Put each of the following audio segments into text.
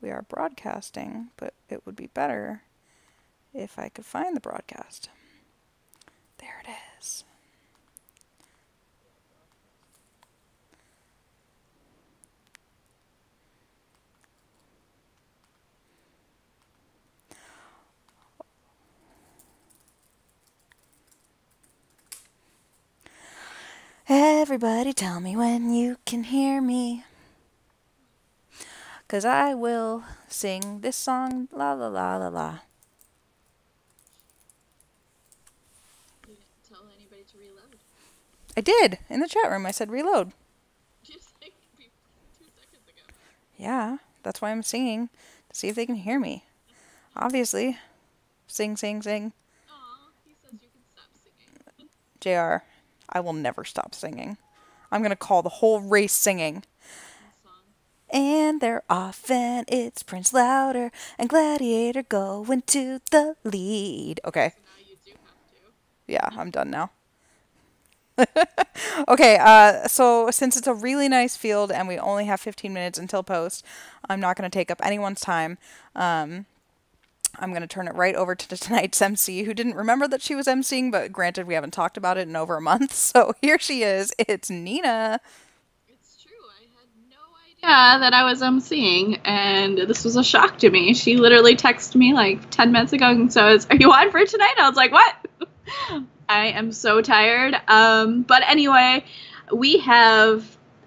We are broadcasting, but it would be better if I could find the broadcast. There it is. Everybody tell me when you can hear me, 'cause I will sing this song, la la la la la. You didn't tell anybody to reload. I did, in the chat room, I said reload. Just like 2 seconds ago. Yeah, that's why I'm singing, to see if they can hear me. Obviously. Sing, sing, sing. Aw, he says you can stop singing. JR, I will never stop singing. I'm gonna call the whole race singing. And they're off, and it's Prince Louder and Gladiator going to the lead. Okay. So now you do have to. Yeah, I'm done now. Okay, so since it's a really nice field and we only have 15 minutes until post, I'm not going to take up anyone's time. I'm going to turn it right over to tonight's MC, who didn't remember that she was MCing, but granted, we haven't talked about it in over a month, so here she is. It's Nina. It's true. I had no idea that I was MCing, and this was a shock to me. She literally texted me like 10 minutes ago and says, "Are you on for tonight?" I was like, "What?" I am so tired. But anyway, we have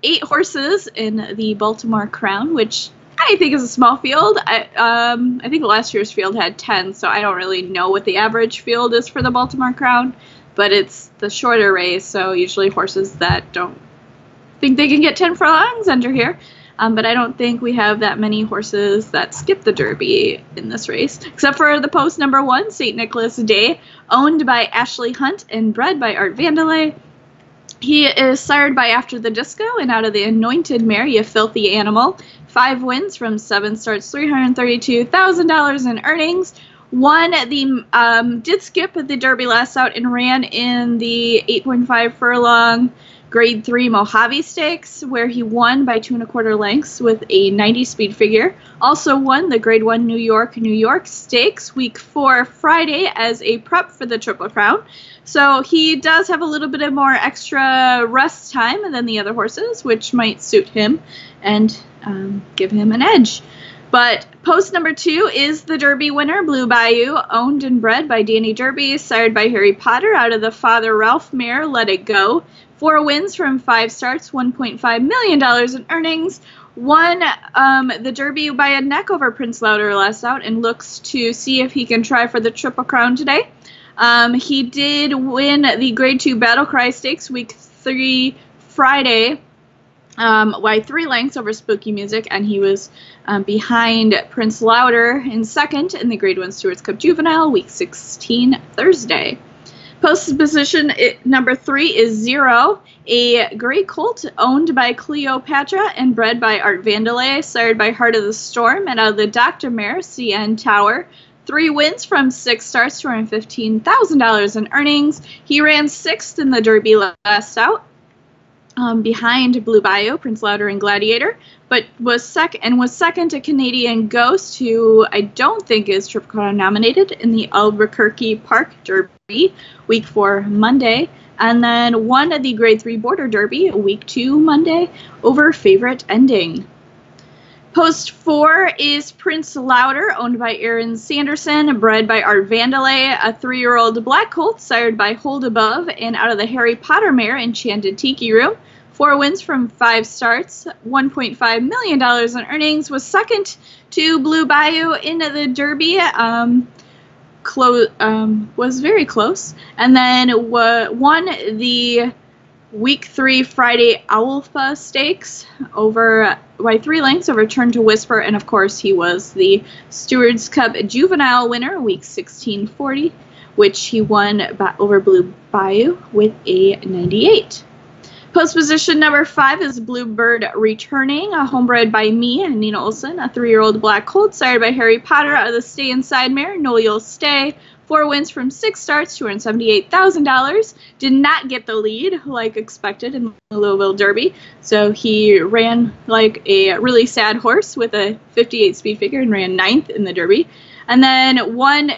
8 horses in the Baltimore Crown, which I think is a small field. I think last year's field had 10, so I don't really know what the average field is for the Baltimore Crown, but it's the shorter race, so usually horses that don't think they can get 10 furlongs enter here. But I don't think we have that many horses that skip the Derby in this race, except for the post number 1, St. Nicholas Day, owned by Ashley Hunt and bred by Art Vandelay. He is sired by After the Disco and out of the Anointed Mare, You Filthy Animal. 5 wins from 7 starts, $332,000 in earnings. Did skip at the Derby last out and ran in the 8.5 furlong Grade 3 Mojave Stakes, where he won by 2 1/4 lengths with a 90 speed figure. Also won the Grade 1 New York Stakes week 4 Friday as a prep for the Triple Crown. So he does have a little bit of more extra rest time than the other horses, which might suit him and give him an edge. But post number 2 is the Derby winner, Blue Bayou, owned and bred by Danny Derby, sired by Harry Potter out of the Father Ralph mare, Let It Go. 4 wins from 5 starts, $1.5 million in earnings. Won the Derby by a neck over Prince Louder last out and looks to see if he can try for the Triple Crown today. He did win the Grade 2 Battle Cry Stakes week 3 Friday by 3 lengths over Spooky Music, and he was behind Prince Louder in second in the Grade 1 Stewards Cup Juvenile week 16 Thursday. Post position number 3 is Zero, a gray colt owned by Cleopatra and bred by Art Vandelay, sired by Heart of the Storm, and out of the Dr. Mare, CN Tower. 3 wins from 6 starts, $215,000 in earnings. He ran 6th in the Derby last out, behind Blue Bayou, Prince Louder, and Gladiator, but was second to Canadian Ghost, who I don't think is Triple Crown nominated, in the Albuquerque Park Derby, week 4 Monday, and then won the Grade 3 Border Derby, week 2 Monday, over Favorite Ending. Post 4 is Prince Louder, owned by Aaron Sanderson, bred by Art Vandelay, a 3-year-old black colt sired by Hold Above, and out of the Harry Potter mare, Enchanted Tiki Room. 4 wins from 5 starts, $1.5 million in earnings, was second to Blue Bayou into the Derby, was very close, and then won the Week 3 Friday Owlfa Stakes by 3 lengths over Turn to Whisper, and of course he was the Stewards Cup Juvenile winner, week 1640, which he won over Blue Bayou with a 98. Post position number 5 is Bluebird Returning, a homebred by me, Nina Olson, a 3-year-old black colt sired by Harry Potter out of the Stay Inside mare, No You'll Stay. 4 wins from 6 starts, $278,000. Did not get the lead like expected in the Louisville Derby. So he ran like a really sad horse with a 58 speed figure and ran 9th in the Derby. And then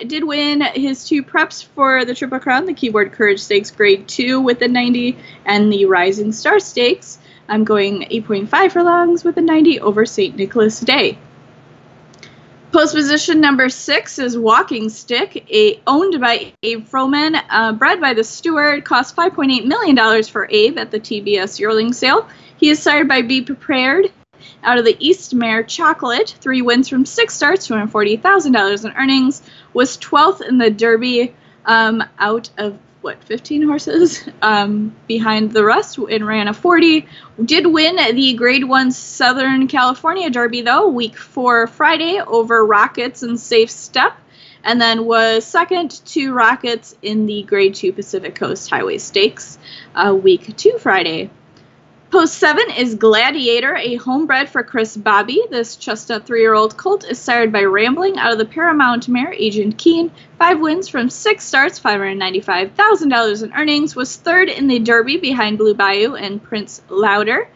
did win his 2 preps for the Triple Crown, the Keyboard Courage Stakes Grade 2 with the 90 and the Rising Star Stakes. I'm going 8.5 furlongs with a 90 over St. Nicholas Day. Post position number 6 is Walking Stick, owned by Abe Froman, bred by the steward, cost $5.8 million for Abe at the TBS yearling sale. He is sired by Be Prepared out of the East Mare Chocolate, 3 wins from 6 starts, $240,000 in earnings, was 12th in the Derby out of 15 horses behind the rest, and ran a 40. Did win the Grade 1 Southern California Derby, though, week 4 Friday over Rockets and Safe Step, and then was second to Rockets in the Grade 2 Pacific Coast Highway Stakes, week 2 Friday. Post 7 is Gladiator, a homebred for Chris Bobby. This chestnut 3-year-old colt is sired by Rambling out of the Paramount mare, Agent Keen. 5 wins from 6 starts, $595,000 in earnings. Was 3rd in the Derby behind Blue Bayou and Prince Louder,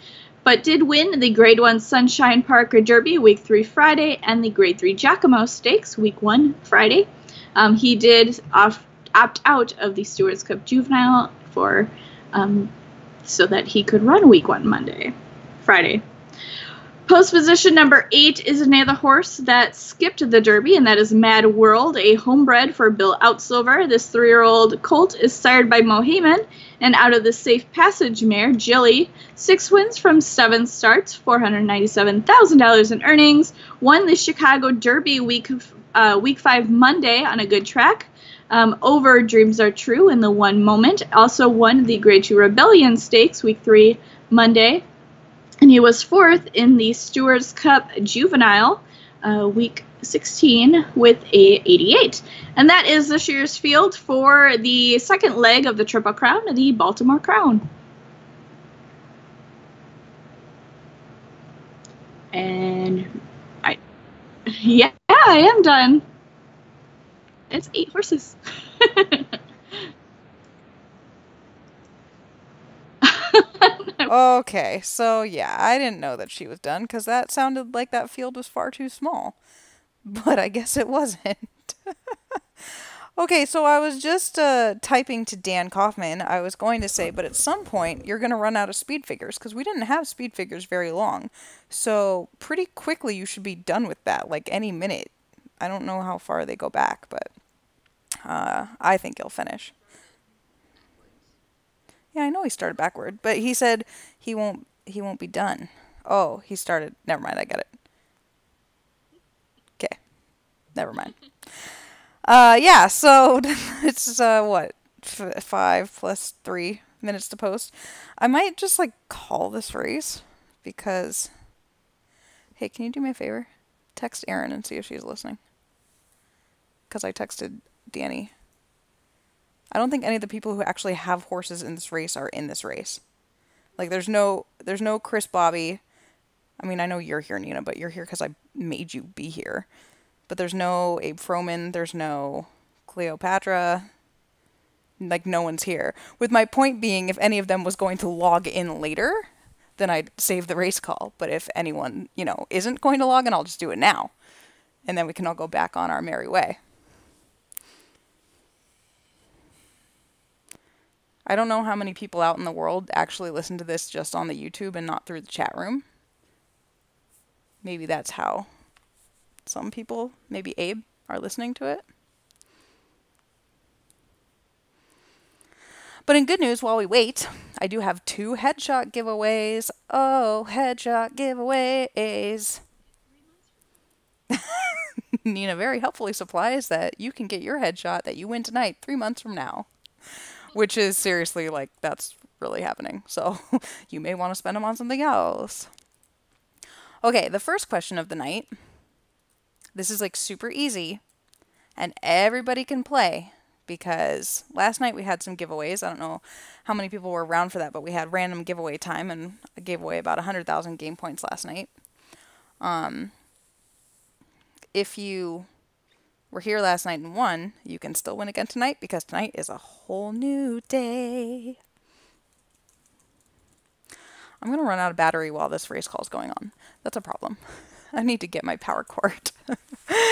but did win the Grade 1 Sunshine Park Derby week 3 Friday and the Grade 3 Giacomo Stakes week 1 Friday. He did opt out of the Stewards Cup Juvenile for so that he could run week 1 Friday. Post position number 8 is another horse that skipped the Derby, and that is Mad World, a homebred for Bill Outsilver. This 3-year-old colt is sired by Mohaman, and out of the Safe Passage mare, Jilly. 6 wins from 7 starts, $497,000 in earnings. Won the Chicago Derby week 5 Monday on a good track. Over Dreams Are True in the One Moment. Also won the Grade 2 Rebellion Stakes week 3 Monday. And he was 4th in the Stewards Cup Juvenile week 16 with a 88. And that is this year's field for the second leg of the Triple Crown, the Baltimore Crown. And I am done. It's 8 horses. Okay, so yeah, I didn't know that she was done because that sounded like that field was far too small. But I guess it wasn't. Okay, so I was just typing to Dan Kaufman. I was going to say, but at some point you're going to run out of speed figures because we didn't have speed figures very long. So pretty quickly you should be done with that, like any minute. I don't know how far they go back, but I think he'll finish. Yeah, I know he started backward, but he said he won't be done. Oh, he started. Never mind, I get it. Okay. Never mind. Yeah, so it's what? 5 plus 3 minutes to post. I might just like call this race because hey, can you do me a favor? Text Erin and see if she's listening. Because I texted Danny. I don't think any of the people who actually have horses in this race are in this race. Like there's no Chris Bobby. I mean, I know you're here, Nina, but you're here because I made you be here. But there's no Abe Froman, there's no Cleopatra. Like no one's here. With my point being, if any of them was going to log in later, then I'd save the race call. But if anyone, isn't going to log in, I'll just do it now. And then we can all go back on our merry way. I don't know how many people out in the world actually listen to this just on the YouTube and not through the chat room. Maybe that's how some people, maybe Abe, are listening to it. But in good news, while we wait, I do have 2 headshot giveaways. Oh, headshot giveaways. Nina very helpfully supplies that you can get your headshot that you win tonight 3 months from now. Which is seriously, like, that's really happening. So you may want to spend them on something else. Okay, the first question of the night. This is, like, super easy. And everybody can play. Because last night we had some giveaways. I don't know how many people were around for that, but we had random giveaway time. And I gave away about 100,000 game points last night. If you were here last night and won, you can still win again tonight because tonight is a whole new day. I'm going to run out of battery while this race call is going on. That's a problem. I need to get my power cord.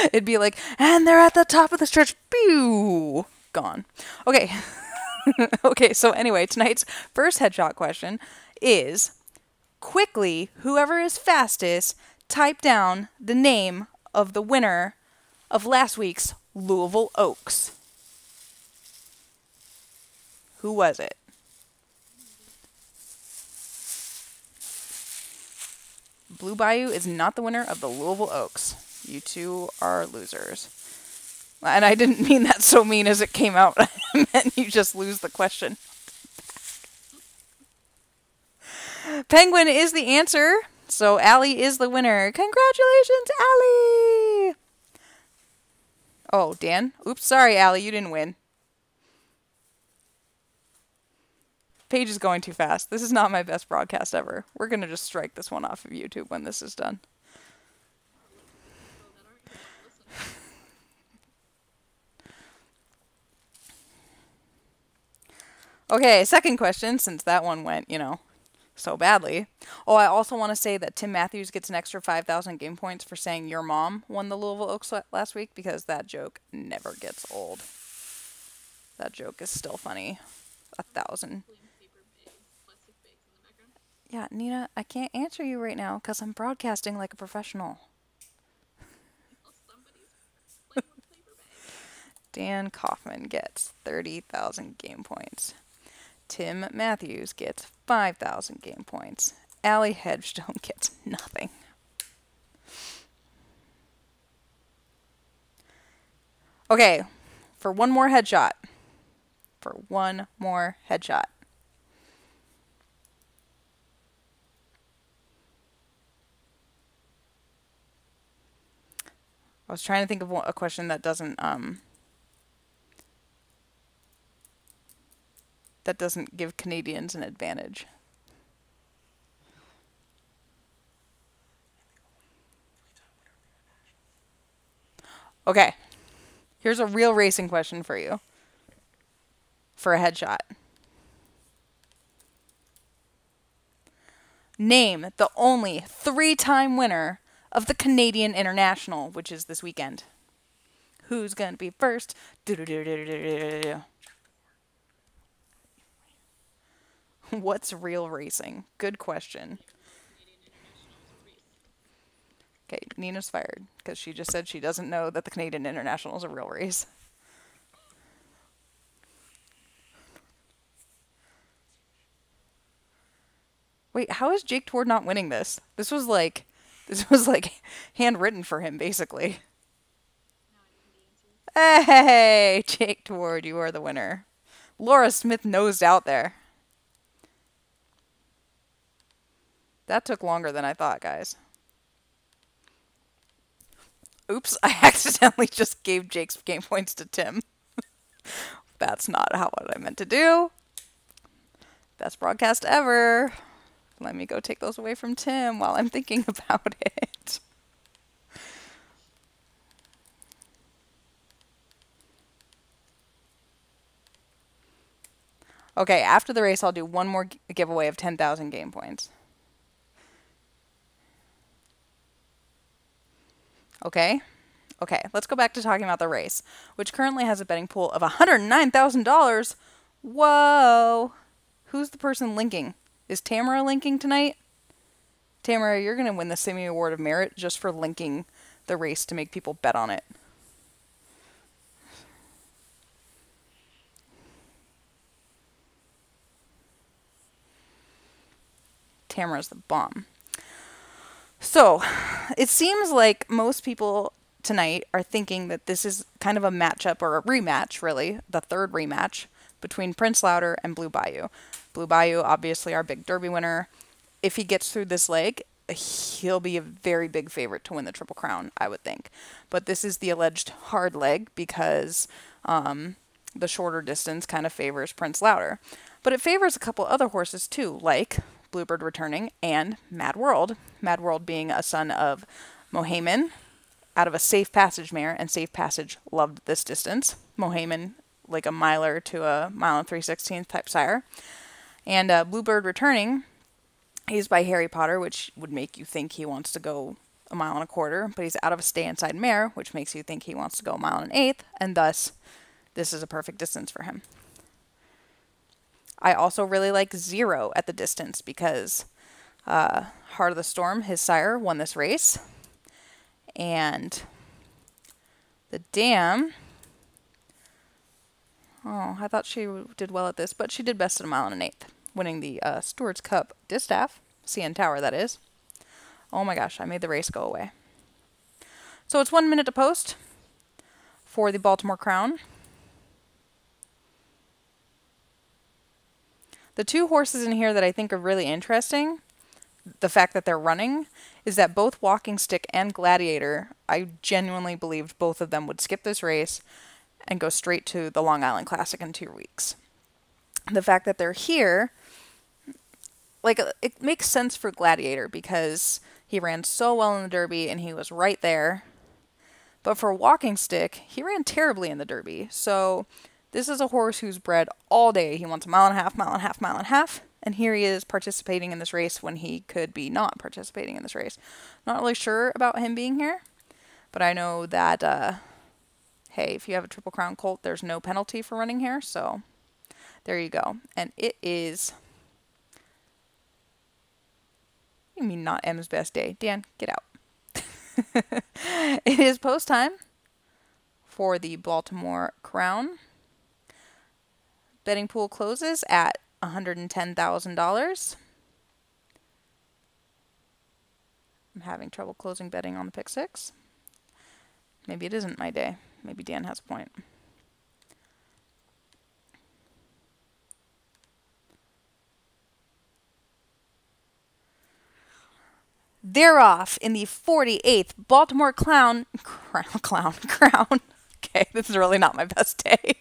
It'd be like, and they're at the top of the stretch. Pew! Gone. Okay. Okay, so anyway, tonight's first headshot question is, quickly, whoever is fastest, type down the name of the winner of last week's Louisville Oaks. Who was it? Blue Bayou is not the winner of the Louisville Oaks. You two are losers. And I didn't mean that so mean as it came out. I meant you just lose the question. Penguin is the answer. So Allie is the winner. Congratulations, Allie! Oh, Dan? Oops, sorry, Allie, you didn't win. Page is going too fast. This is not my best broadcast ever. We're going to just strike this one off of YouTube when this is done. Okay, second question, since that one went, so badly. Oh, I also want to say that Tim Matthews gets an extra 5,000 game points for saying your mom won the Louisville Oaks last week, because that joke never gets old. That joke is still funny. 1,000. Yeah, Nina, I can't answer you right now because I'm broadcasting like a professional. Dan Kaufman gets 30,000 game points. Tim Matthews gets 5,000 game points. Allie Hedgestone gets nothing. Okay, for one more headshot. I was trying to think of a question that doesn't give Canadians an advantage. Okay. Here's a real racing question for you. For a headshot. Name the only 3-time winner of the Canadian International, which is this weekend. Who's going to be first? What's real racing? Good question. Okay, Nina's fired because she just said she doesn't know that the Canadian International is a real race. Wait, how is Jake Toward not winning this? This was like handwritten for him, basically. Hey, Jake Toward, you are the winner. Laura Smith nosed out there. That took longer than I thought, guys. Oops, I accidentally just gave Jake's game points to Tim. That's not what I meant to do. Best broadcast ever. Let me go take those away from Tim while I'm thinking about it. Okay, after the race, I'll do one more giveaway of 10,000 game points. Okay? Okay, let's go back to talking about the race, which currently has a betting pool of $109,000. Whoa! Who's the person linking? Is Tamara linking tonight? Tamara, you're going to win the Simi Award of Merit just for linking the race to make people bet on it. Tamara's the bomb. So, it seems like most people tonight are thinking that this is kind of a matchup, or a rematch, really, the third rematch between Prince Louder and Blue Bayou. Blue Bayou, obviously our big Derby winner. If he gets through this leg, he'll be a very big favorite to win the Triple Crown, I would think. But this is the alleged hard leg because the shorter distance kind of favors Prince Louder. But it favors a couple other horses too, like Bluebird Returning and Mad World. Mad World being a son of Mohayman. out of a Safe Passage mare, and Safe Passage loved this distance. Mohaymen, like a miler to a mile and 3/16 type sire. And Bluebird Returning, he's by Harry Potter, which would make you think he wants to go a mile and a quarter, but he's out of a Stay Inside mare, which makes you think he wants to go a mile and an eighth, and thus this is a perfect distance for him. I also really like Zero at the distance because Heart of the Storm, his sire, won this race. And the dam, oh, I thought she did well at this, but she did best at a mile and an eighth, winning the Stewards Cup Distaff, CN Tower that is. Oh my gosh, I made the race go away. So it's 1 minute to post for the Baltimore Crown. The two horses in here that I think are really interesting, the fact that they're running, is that both Walking Stick and Gladiator, I genuinely believed both of them would skip this race and go straight to the Long Island Classic in 2 weeks. The fact that they're here, like, it makes sense for Gladiator because he ran so well in the Derby and he was right there. But for Walking Stick, he ran terribly in the Derby. So this is a horse who's bred all day. He wants a mile and a half, mile and a half, mile and a half. And here he is participating in this race when he could be not participating in this race. Not really sure about him being here. But I know that, hey, if you have a Triple Crown colt, there's no penalty for running here. So there you go. And it is... You mean not M's best day. Dan, get out. It is post time for the Baltimore Crown. Betting pool closes at $110,000. I'm having trouble closing betting on the pick six. Maybe it isn't my day. Maybe Dan has a point. They're off in the 48th Baltimore Crown. Okay, this is really not my best day.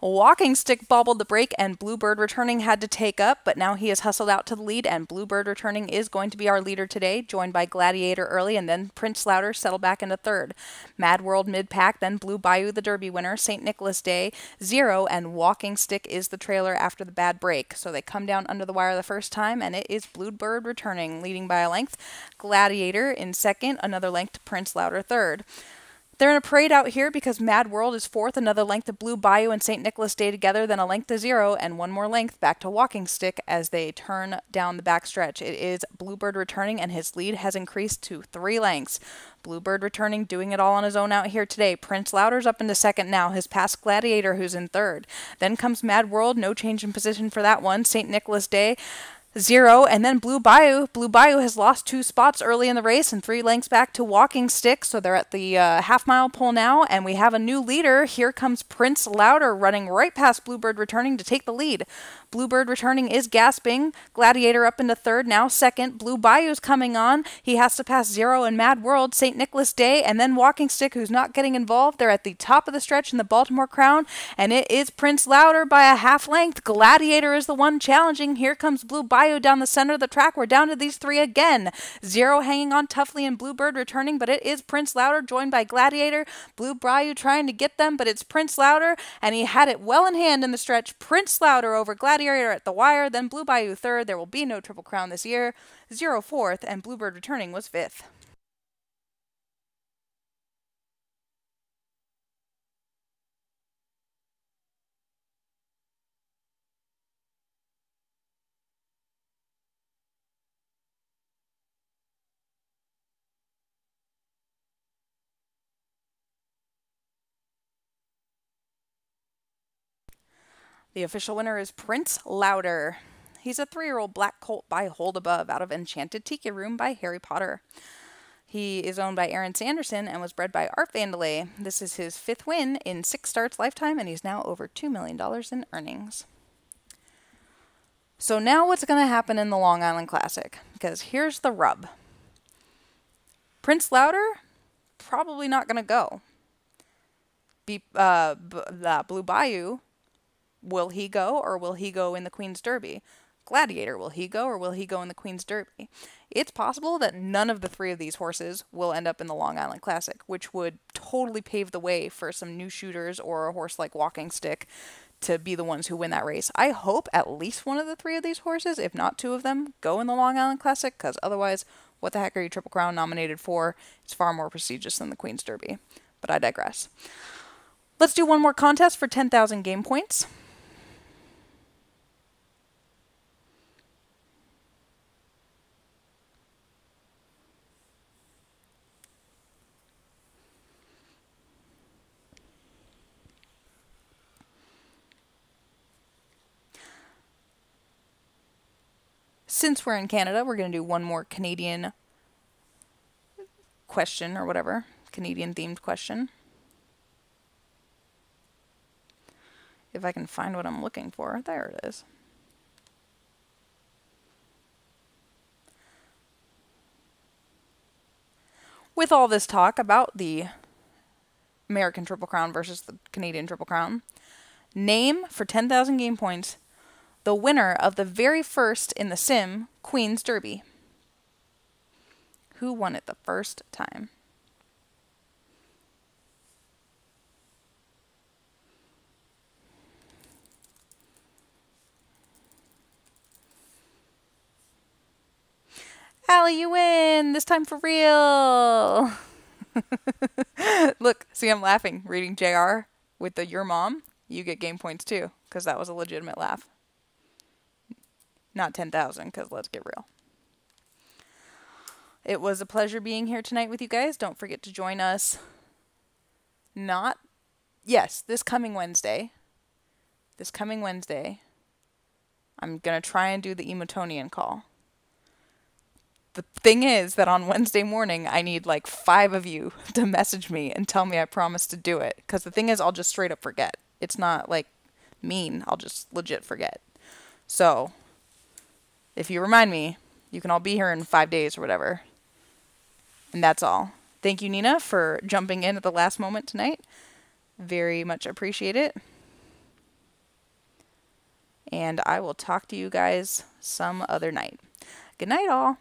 Walking Stick bobbled the break and Bluebird Returning had to take up, but now he is hustled out to the lead and Bluebird Returning is going to be our leader today, joined by Gladiator early and then Prince Louder settled back into third. Mad World mid-pack, then Blue Bayou the Derby winner, St. Nicholas Day, Zero, and Walking Stick is the trailer after the bad break. So they come down under the wire the first time and it is Bluebird Returning leading by a length. Gladiator in second, another length to Prince Louder third. They're in a parade out here because Mad World is fourth, another length to Blue Bayou and St. Nicholas Day together, then a length to Zero, and one more length back to Walking Stick as they turn down the backstretch. It is Bluebird Returning, and his lead has increased to 3 lengths. Bluebird Returning doing it all on his own out here today. Prince Louder's up into second now. His past Gladiator, who's in third. Then comes Mad World, no change in position for that one. St. Nicholas Day, Zero, and then Blue Bayou. Blue Bayou has lost 2 spots early in the race and 3 lengths back to Walking Stick, so they're at the half-mile pole now, and we have a new leader. Here comes Prince Louder running right past Bluebird Returning to take the lead. Bluebird Returning is gasping. Gladiator up into third, now second. Blue Bayou's coming on. He has to pass Zero and Mad World, St. Nicholas Day, and then Walking Stick, who's not getting involved. They're at the top of the stretch in the Baltimore Crown, and it is Prince Louder by a half length. Gladiator is the one challenging. Here comes Blue Bayou down the center of the track. We're down to these 3 again. Zero hanging on toughly and Bluebird Returning, but it is Prince Louder joined by Gladiator. Blue Bayou trying to get them, but it's Prince Louder, and he had it well in hand in the stretch. Prince Louder over Gladiator at the wire, then Blue Bayou third. There will be no Triple Crown this year. Zero fourth, and Bluebird Returning was fifth. The official winner is Prince Louder. He's a 3-year-old black colt by Hold Above out of Enchanted Tiki Room by Harry Potter. He is owned by Aaron Sanderson and was bred by Art Vandelay. This is his 5th win in 6 starts lifetime, and he's now over $2 million in earnings. So now what's going to happen in the Long Island Classic? Because here's the rub. Prince Louder, probably not going to go. Blue Bayou, will he go or will he go in the Queen's Derby? Gladiator. Will he go or will he go in the Queen's Derby? It's possible that none of the three of these horses will end up in the Long Island Classic, which would totally pave the way for some new shooters or a horse like Walking Stick to be the ones who win that race. I hope at least one of the three of these horses, if not two of them, go in the Long Island Classic, because otherwise, what the heck are you Triple Crown nominated for? It's far more prestigious than the Queen's Derby. But I digress. Let's do one more contest for 10,000 game points. Since we're in Canada, we're going to do one more Canadian question or whatever. Canadian themed question. If I can find what I'm looking for. There it is. With all this talk about the American Triple Crown versus the Canadian Triple Crown, name for 10,000 game points the winner of the very first in the sim Queen's Derby. Who won it the first time? Allie, you win! This time for real! Look, see, I'm laughing reading JR with the your mom. You get game points too, because that was a legitimate laugh. Not 10,000, because let's get real. It was a pleasure being here tonight with you guys. Don't forget to join us. This coming Wednesday. This coming Wednesday, I'm going to try and do the Emotonian call. The thing is that on Wednesday morning, I need like 5 of you to message me and tell me I promised to do it. Because the thing is, I'll just straight up forget. It's not like mean. I'll just legit forget. So, if you remind me, you can all be here in 5 days or whatever. And that's all. Thank you, Nina, for jumping in at the last moment tonight. Very much appreciate it. And I will talk to you guys some other night. Good night, all.